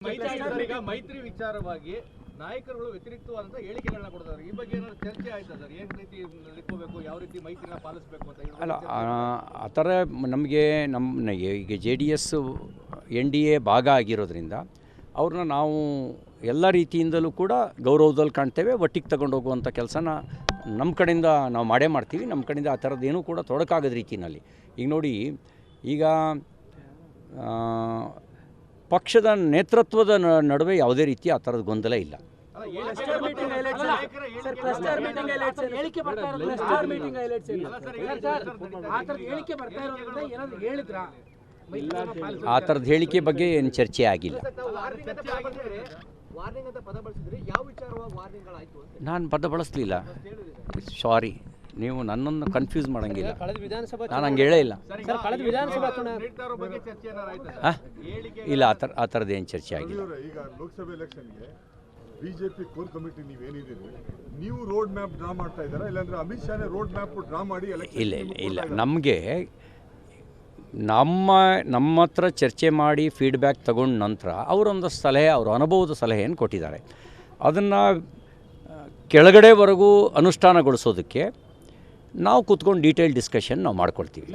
ಮೈತ್ರಿ ವಿಚಾರವಾಗಿ ನಾಯಕರುಗಳು ವ್ಯತಿರಿಕ್ತವಾದಂತ ಹೇಳಿಕೆಗಳನ್ನ ಕೊಡ್ತಾರೆ. ಈ ಬಗ್ಗೆ ಏನಾದ್ರು ಚರ್ಚೆ ಆಯ್ತಾ ಸರ್? ಏನು ರೀತಿ ನಡ್ಕೋಬೇಕು, ಯಾವ ರೀತಿ ಮೈತ್ರಿನ ಪಾಲಿಸಬೇಕು ಅಂತ ಅಲ್ಲ, ಆ ಥರ ನಮಗೆ ಈಗ JDS NDA ಭಾಗ ಆಗಿರೋದ್ರಿಂದ ಅವ್ರನ್ನ ನಾವು ಎಲ್ಲ ರೀತಿಯಿಂದಲೂ ಕೂಡ ಗೌರವದಲ್ಲಿ ಕಾಣ್ತೇವೆ. ಒಟ್ಟಿಗೆ ತಗೊಂಡು ಹೋಗುವಂಥ ಕೆಲಸನ ನಮ್ಮ ಕಡೆಯಿಂದ ನಾವು ಮಾಡೇ ಮಾಡ್ತೀವಿ. ನಮ್ಮ ಕಡೆಯಿಂದ ಆ ಥರದ್ದೇನೂ ಕೂಡ ತೊಡಕಾಗದ ರೀತಿಯಲ್ಲಿ. ಈಗ ನೋಡಿ, ಈಗ ಪಕ್ಷದ ನೇತೃತ್ವದ ನಡುವೆ ಯಾವುದೇ ರೀತಿ ಆ ಥರದ ಗೊಂದಲ ಇಲ್ಲ. ಆ ಥರದ ಹೇಳಿಕೆ ಬಗ್ಗೆ ಏನು ಚರ್ಚೆ ಆಗಿಲ್ಲ. ನಾನು ಪದ ಬಳಸಲಿಲ್ಲ. ಸಾರಿ, ನೀವು ನನ್ನನ್ನು ಕನ್ಫ್ಯೂಸ್ ಮಾಡೋಂಗಿಲ್ಲ. ನಾನು ಹಂಗೆ ಹೇಳೇ ಇಲ್ಲ. ಇಲ್ಲ, ಆ ಥರದ್ದು ಏನು ಚರ್ಚೆ ಆಗಿಲ್ಲ. ಈಗ ಲೋಕಸಭೆ ಎಲೆಕ್ಷನ್ಗೆ ಬಿಜೆಪಿ ಕೋರ್ ಕಮಿಟಿ ನೀವೇನಿದ್ದೀರಿ, ನೀವು ರೋಡ್ ಮ್ಯಾಪ್ ಡ್ರಾ ಮಾಡ್ತಾ ಇದ್ದೀರಾ, ಇಲ್ಲಾಂದ್ರೆ ಅಮಿತ್ ಶಾನೇ ರೋಡ್ ಮ್ಯಾಪ್ ಡ್ರಾ ಮಾಡಿ ಇಲ್ಲ ನಮಗೆ ನಮ್ಮ ಹತ್ರ ಚರ್ಚೆ ಮಾಡಿ ಫೀಡ್ಬ್ಯಾಕ್ ತಗೊಂಡ ನಂತರ ಅವರೊಂದು ಸಲಹೆ, ಅವರ ಅನುಭವದ ಸಲಹೆಯನ್ನು ಕೊಟ್ಟಿದ್ದಾರೆ. ಅದನ್ನು ಕೆಳಗಡೆವರೆಗೂ ಅನುಷ್ಠಾನಗೊಳಿಸೋದಕ್ಕೆ ನಾವು ಕೂತ್ಕೊಂಡು ಡೀಟೇಲ್ ಡಿಸ್ಕಷನ್ ನಾವು ಮಾಡ್ಕೊಳ್ತೀವಿ.